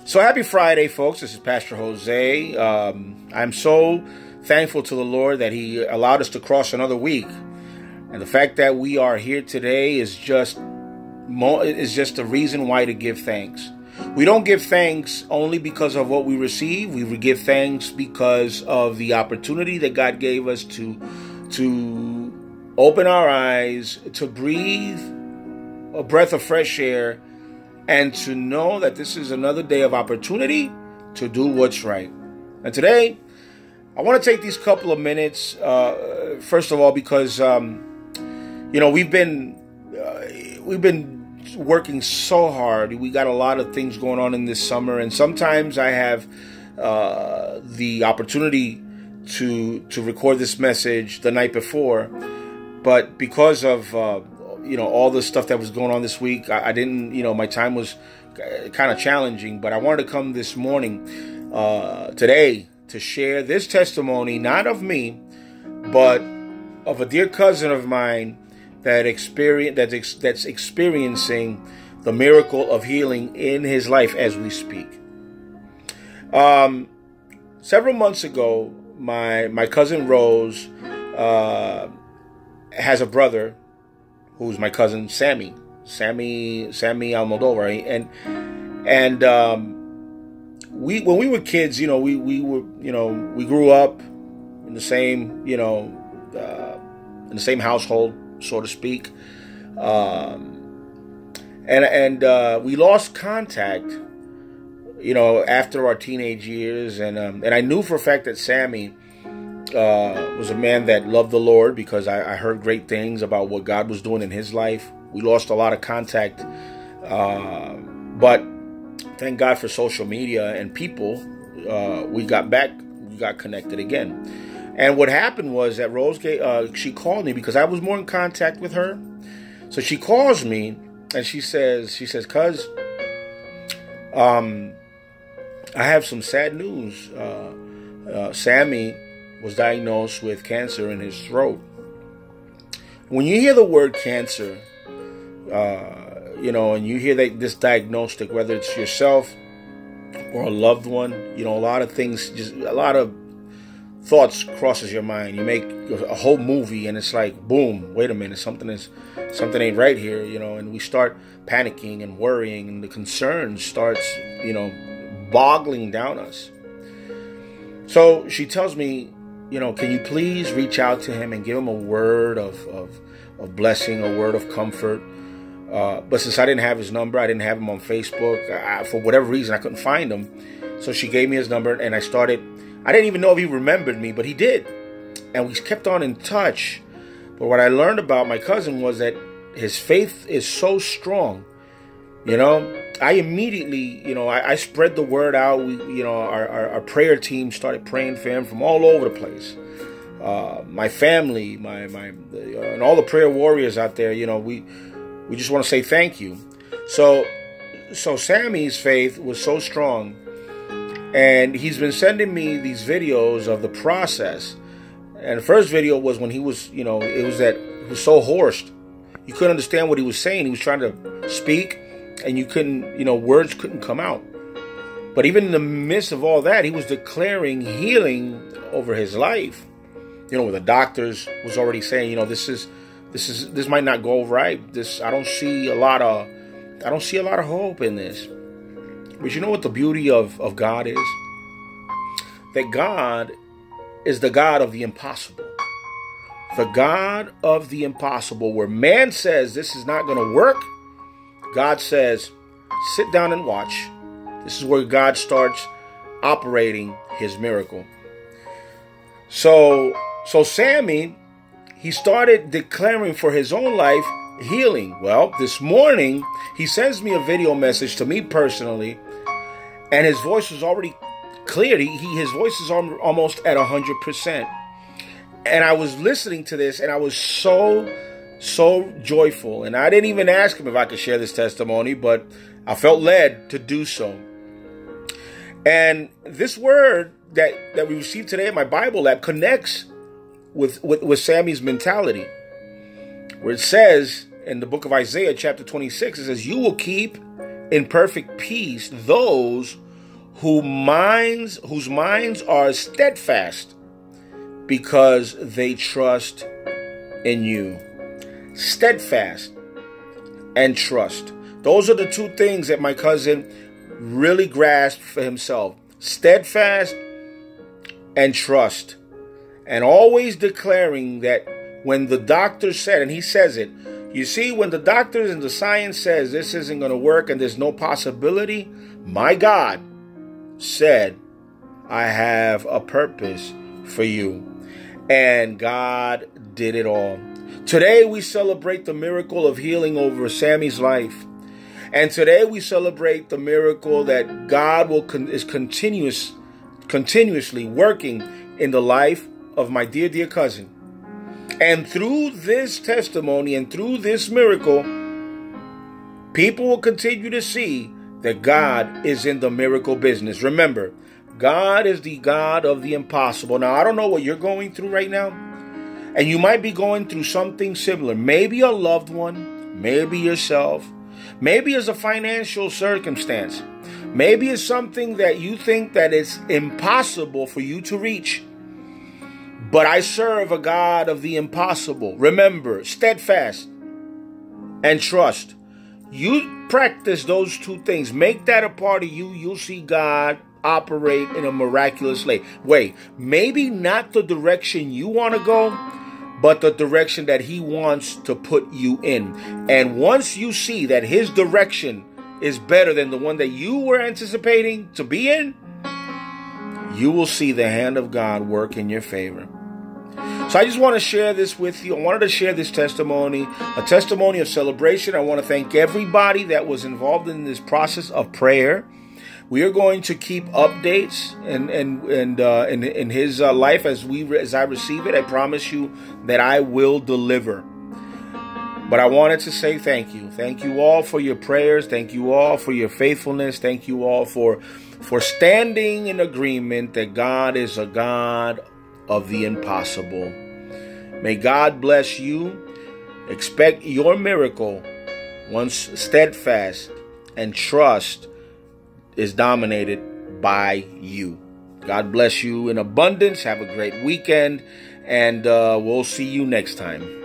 So happy Friday, folks. This is Pastor Jose. I'm so thankful to the Lord that He allowed us to cross another week. And the fact that we are here today is just a reason why to give thanks. We don't give thanks only because of what we receive. We give thanks because of the opportunity that God gave us to open our eyes, to breathe a breath of fresh air, and to know that this is another day of opportunity to do what's right. And today, I want to take these couple of minutes, first of all, because we've been working so hard. We got a lot of things going on in this summer, and sometimes I have the opportunity to record this message the night before, but because of all the stuff that was going on this week, I didn't, my time was kind of challenging, but I wanted to come this morning, today, to share this testimony, not of me, but of a dear cousin of mine that's experiencing the miracle of healing in his life as we speak. Several months ago, my cousin Rose has a brother who's my cousin Sammy Almodovar, and when we were kids, we grew up in the same household, so to speak, and we lost contact, after our teenage years, and I knew for a fact that Sammy was a man that loved the Lord, because I heard great things about what God was doing in his life. We lost a lot of contact, but thank God for social media and people. We got connected again. And what happened was that Rose, she called me because I was more in contact with her. So she calls me and she says, "Cuz, I have some sad news. Sammy was diagnosed with cancer in his throat." When you hear the word cancer, and you hear this diagnostic, whether it's yourself or a loved one, a lot of things, just a lot of thoughts crosses your mind. You make a whole movie, and it's like, boom, wait a minute, something ain't right here, and we start panicking and worrying, and the concern starts, boggling down us. So she tells me, can you please reach out to him and give him a word of blessing, a word of comfort? But since I didn't have his number, I didn't have him on Facebook, for whatever reason, I couldn't find him. So she gave me his number, and I didn't even know if he remembered me, but he did. And we kept on in touch. But what I learned about my cousin was that his faith is so strong. I immediately, I spread the word out. Our prayer team started praying for him from all over the place. My family, and all the prayer warriors out there, we just want to say thank you. So Sammy's faith was so strong, and he's been sending me these videos of the process. And the first video was when he was, he was so hoarse. You couldn't understand what he was saying. He was trying to speak, and you couldn't, words couldn't come out. But even in the midst of all that, he was declaring healing over his life. Where the doctors was already saying, this might not go right. I don't see a lot of hope in this. But you know what the beauty of God is? That God is the God of the impossible. The God of the impossible, where man says this is not going to work, God says, sit down and watch. This is where God starts operating his miracle. So Sammy, he started declaring for his own life healing. Well, this morning, he sends me a video message to me personally, and his voice was already cleared. His voice is almost at 100%. And I was listening to this, and I was so joyful. And I didn't even ask him if I could share this testimony, but I felt led to do so. And this word that we received today at my Bible lab connects with Sammy's mentality, where it says in the book of Isaiah chapter 26, it says, "You will keep in perfect peace those whose minds are steadfast because they trust in you. Steadfast and trust. Those are the two things that my cousin really grasped for himself. Steadfast and trust. And always declaring that when the doctor said, and he says it, you see, when the doctors and the science says this isn't going to work and there's no possibility, my God said, I have a purpose for you. And God did it all. Today we celebrate the miracle of healing over Sammy's life. And today we celebrate the miracle that God is continuously working in the life of my dear cousin. And through this testimony and through this miracle, people will continue to see that God is in the miracle business. Remember, God is the God of the impossible. Now, I don't know what you're going through right now. And you might be going through something similar. Maybe a loved one, maybe yourself, maybe it's a financial circumstance. Maybe it's something that you think that it's impossible for you to reach. But I serve a God of the impossible. Remember, steadfast and trust. You practice those two things. Make that a part of you. You'll see God operate in a miraculous way. Maybe not the direction you want to go, but the direction that he wants to put you in. And once you see that his direction is better than the one that you were anticipating to be in, you will see the hand of God work in your favor. So I just want to share this with you. I wanted to share this testimony, a testimony of celebration. I want to thank everybody that was involved in this process of prayer. We are going to keep updates in his life as I receive it. I promise you that I will deliver. But I wanted to say thank you. Thank you all for your prayers. Thank you all for your faithfulness. Thank you all for standing in agreement that God is a God of the impossible. May God bless you. Expect your miracle once steadfast and trust is dominated by you. God bless you in abundance. Have a great weekend, and we'll see you next time.